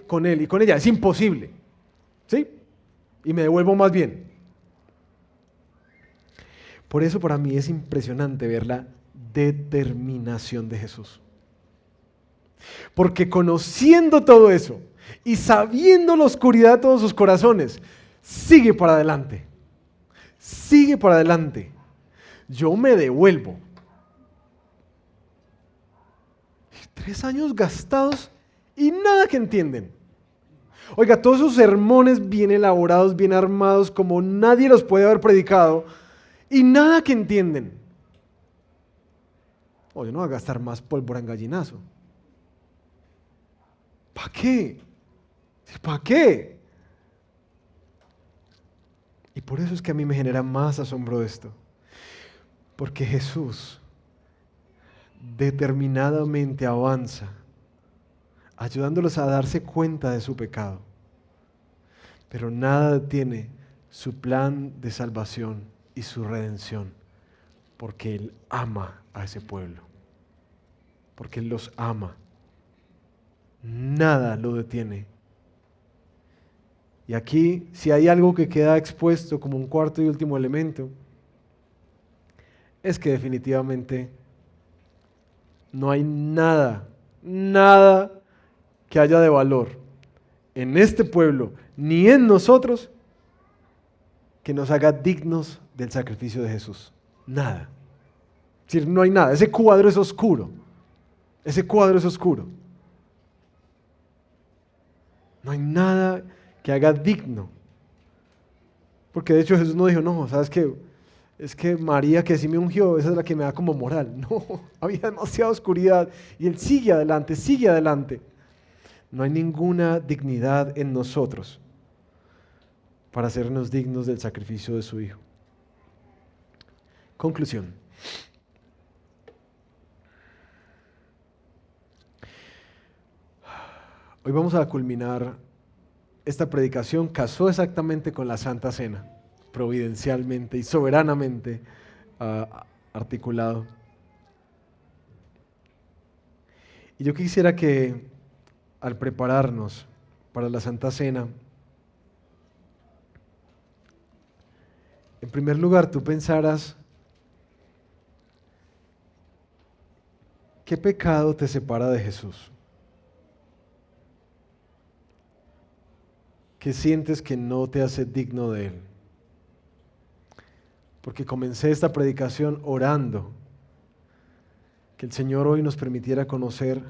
con él y con ella es imposible. ¿Sí? Y me devuelvo más bien. Por eso para mí es impresionante ver la determinación de Jesús. Porque conociendo todo eso y sabiendo la oscuridad de todos sus corazones, sigue para adelante. Sigue para adelante. Yo me devuelvo. 3 años gastados y nada que entienden. Oiga, todos esos sermones bien elaborados, bien armados, como nadie los puede haber predicado, y nada que entienden. Oye, no va a gastar más pólvora en gallinazo. ¿Para qué? ¿Para qué? Y por eso es que a mí me genera más asombro esto. Porque Jesús determinadamente avanza, ayudándolos a darse cuenta de su pecado. Pero nada detiene su plan de salvación y su redención, porque Él ama a ese pueblo, porque Él los ama. Nada lo detiene. Y aquí, si hay algo que queda expuesto como un cuarto y último elemento, es que definitivamente no hay nada que haya de valor en este pueblo, ni en nosotros, que nos haga dignos del sacrificio de Jesús. Nada. Es decir, no hay nada. Ese cuadro es oscuro. Ese cuadro es oscuro. No hay nada que haga digno. Porque de hecho Jesús no dijo, no, ¿sabes qué? Es que María que sí me ungió, esa es la que me da como moral. No, había demasiada oscuridad. Y Él sigue adelante, sigue adelante. No hay ninguna dignidad en nosotros para hacernos dignos del sacrificio de su Hijo. Conclusión. Hoy vamos a culminar esta predicación, casó exactamente con la Santa Cena, providencialmente y soberanamente articulado. Y yo quisiera que al prepararnos para la Santa Cena, en primer lugar tú pensaras, ¿qué pecado te separa de Jesús? ¿Qué sientes que no te hace digno de Él? Porque comencé esta predicación orando que el Señor hoy nos permitiera conocer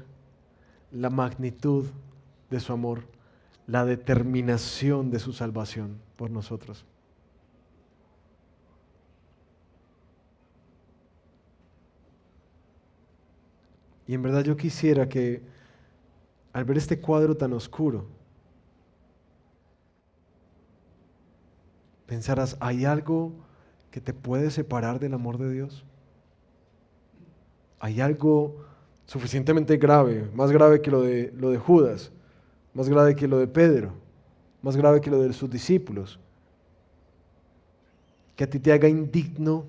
la magnitud de su amor, la determinación de su salvación por nosotros. Y en verdad yo quisiera que al ver este cuadro tan oscuro, pensaras, ¿hay algo que te puede separar del amor de Dios? ¿Hay algo suficientemente grave, más grave que lo de Judas, más grave que lo de Pedro, más grave que lo de sus discípulos, que a ti te haga indigno,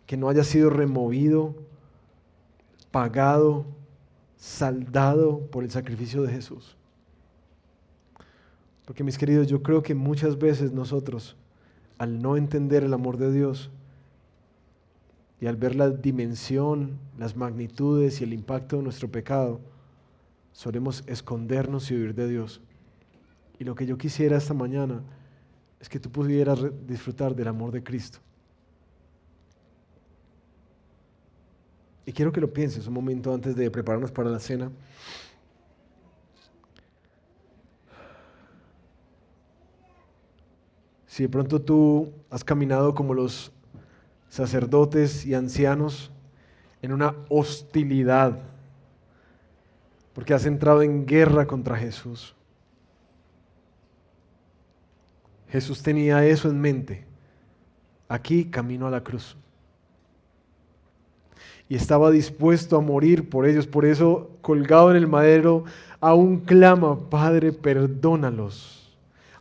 que no haya sido removido, pagado, saldado por el sacrificio de Jesús? Porque mis queridos, yo creo que muchas veces nosotros, al no entender el amor de Dios y al ver la dimensión, las magnitudes y el impacto de nuestro pecado, solemos escondernos y huir de Dios. Y lo que yo quisiera esta mañana es que tú pudieras disfrutar del amor de Cristo. Y quiero que lo pienses un momento antes de prepararnos para la cena. Si de pronto tú has caminado como los sacerdotes y ancianos en una hostilidad, porque has entrado en guerra contra Jesús. Jesús tenía eso en mente, aquí camino a la cruz. Y estaba dispuesto a morir por ellos, por eso colgado en el madero, aún clama, Padre, perdónalos.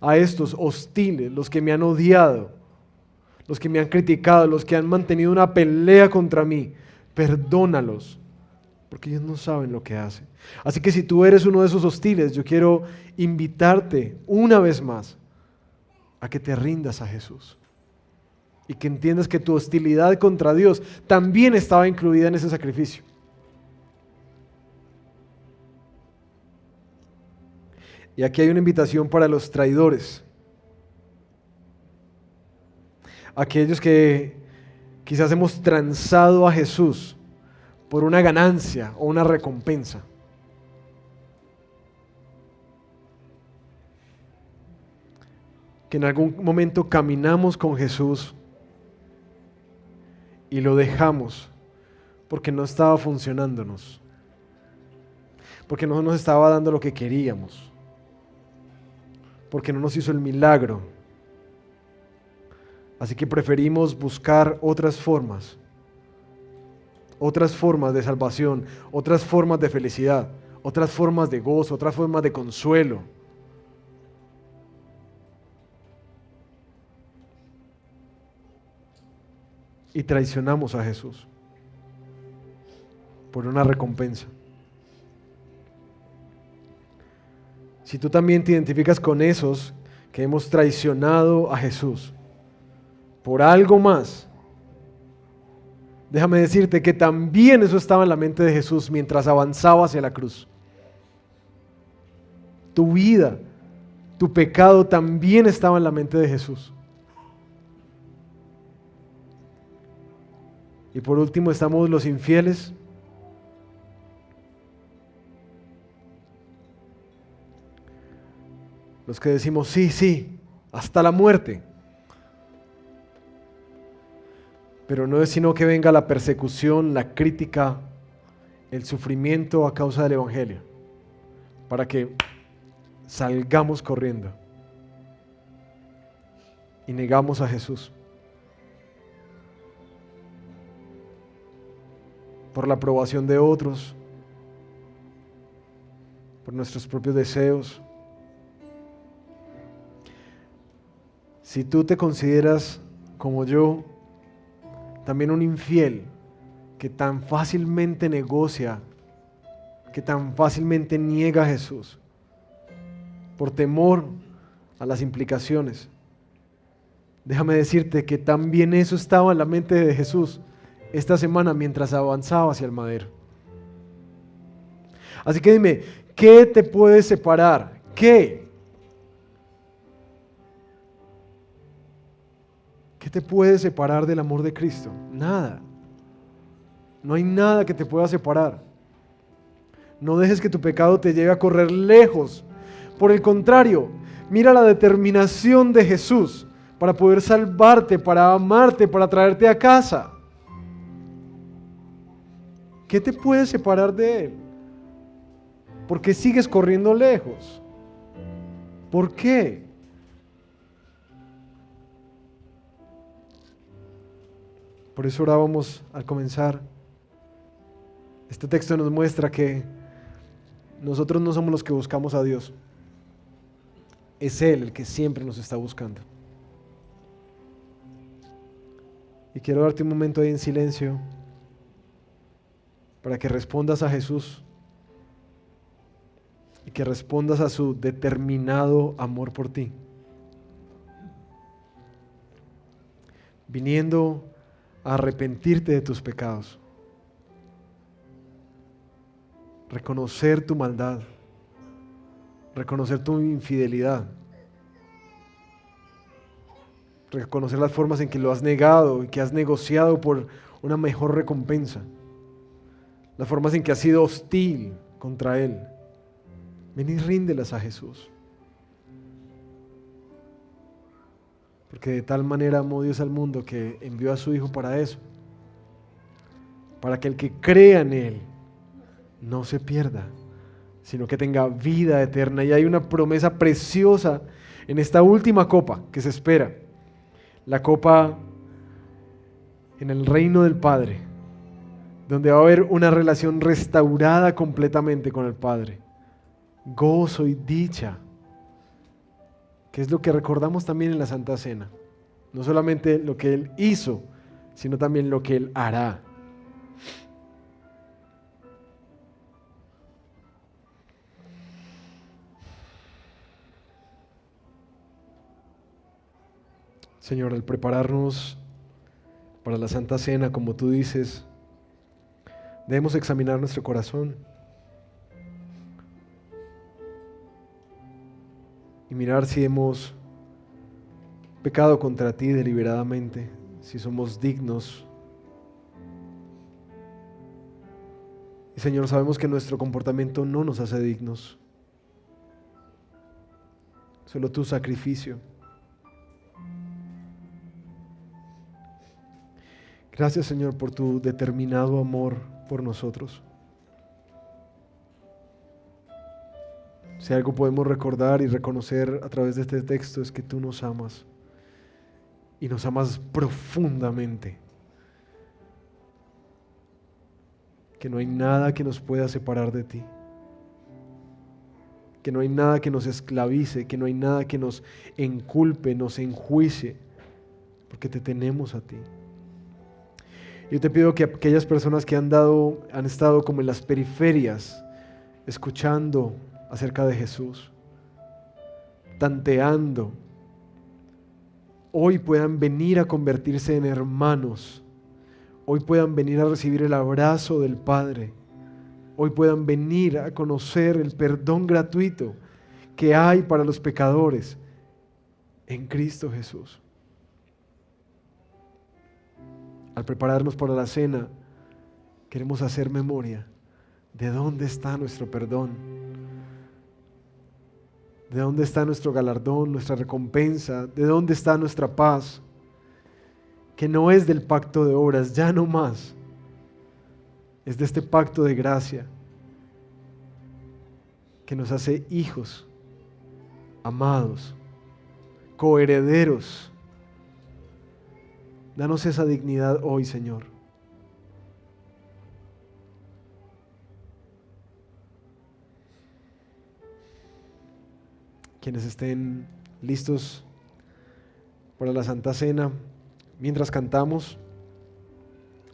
A estos hostiles, los que me han odiado, los que me han criticado, los que han mantenido una pelea contra mí, perdónalos, porque ellos no saben lo que hacen. Así que si tú eres uno de esos hostiles, yo quiero invitarte una vez más a que te rindas a Jesús y que entiendas que tu hostilidad contra Dios también estaba incluida en ese sacrificio. Y aquí hay una invitación para los traidores, aquellos que quizás hemos transado a Jesús por una ganancia o una recompensa. Que en algún momento caminamos con Jesús y lo dejamos porque no estaba funcionándonos, porque no nos estaba dando lo que queríamos, porque no nos hizo el milagro. Así que preferimos buscar otras formas de salvación, otras formas de felicidad, otras formas de gozo, otras formas de consuelo. Y traicionamos a Jesús por una recompensa. Si tú también te identificas con esos que hemos traicionado a Jesús por algo más, déjame decirte que también eso estaba en la mente de Jesús mientras avanzaba hacia la cruz. Tu vida, tu pecado también estaba en la mente de Jesús. Y por último estamos los infieles. Los que decimos sí, sí, hasta la muerte. Pero no es sino que venga la persecución, la crítica, el sufrimiento a causa del Evangelio, para que salgamos corriendo y negamos a Jesús por la aprobación de otros, por nuestros propios deseos. Si tú te consideras como yo, también un infiel que tan fácilmente negocia, que tan fácilmente niega a Jesús, por temor a las implicaciones, déjame decirte que también eso estaba en la mente de Jesús esta semana mientras avanzaba hacia el madero. Así que dime, ¿qué te puede separar? ¿Qué? ¿Qué te puede separar del amor de Cristo? Nada. No hay nada que te pueda separar. No dejes que tu pecado te lleve a correr lejos. Por el contrario, mira la determinación de Jesús para poder salvarte, para amarte, para traerte a casa. ¿Qué te puede separar de Él? ¿Por qué sigues corriendo lejos? ¿Por qué? Por eso orábamos al comenzar. Este texto nos muestra que nosotros no somos los que buscamos a Dios. Es Él el que siempre nos está buscando. Y quiero darte un momento ahí en silencio para que respondas a Jesús y que respondas a su determinado amor por ti. Viniendo a arrepentirte de tus pecados, reconocer tu maldad, reconocer tu infidelidad, reconocer las formas en que lo has negado y que has negociado por una mejor recompensa, las formas en que has sido hostil contra Él. Ven y ríndelas a Jesús. Porque de tal manera amó Dios al mundo que envió a su Hijo para eso, para que el que crea en Él no se pierda, sino que tenga vida eterna. Y hay una promesa preciosa en esta última copa que se espera, la copa en el reino del Padre, donde va a haber una relación restaurada completamente con el Padre, gozo y dicha, que es lo que recordamos también en la Santa Cena. No solamente lo que Él hizo, sino también lo que Él hará. Señor, al prepararnos para la Santa Cena, como tú dices, debemos examinar nuestro corazón y mirar si hemos pecado contra ti deliberadamente, si somos dignos. Y Señor, sabemos que nuestro comportamiento no nos hace dignos, solo tu sacrificio. Gracias, Señor, por tu determinado amor por nosotros. Si algo podemos recordar y reconocer a través de este texto es que tú nos amas y nos amas profundamente. Que no hay nada que nos pueda separar de ti. Que no hay nada que nos esclavice, que no hay nada que nos enculpe, nos enjuicie, porque te tenemos a ti. Yo te pido que aquellas personas que han estado como en las periferias, escuchando acerca de Jesús, tanteando, hoy puedan venir a convertirse en hermanos, hoy puedan venir a recibir el abrazo del Padre, hoy puedan venir a conocer el perdón gratuito que hay para los pecadores en Cristo Jesús. al prepararnos para la cena, queremos hacer memoria de dónde está nuestro perdón, de dónde está nuestro galardón, nuestra recompensa, de dónde está nuestra paz, que no es del pacto de obras, ya no más, es de este pacto de gracia que nos hace hijos, amados, coherederos. Danos esa dignidad hoy, Señor. Quienes estén listos para la Santa Cena, mientras cantamos,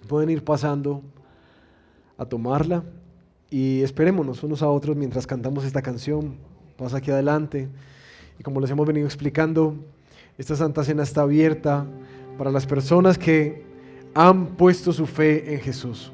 pueden ir pasando a tomarla y esperémonos unos a otros mientras cantamos esta canción. Pasa aquí adelante y como les hemos venido explicando, esta Santa Cena está abierta para las personas que han puesto su fe en Jesús.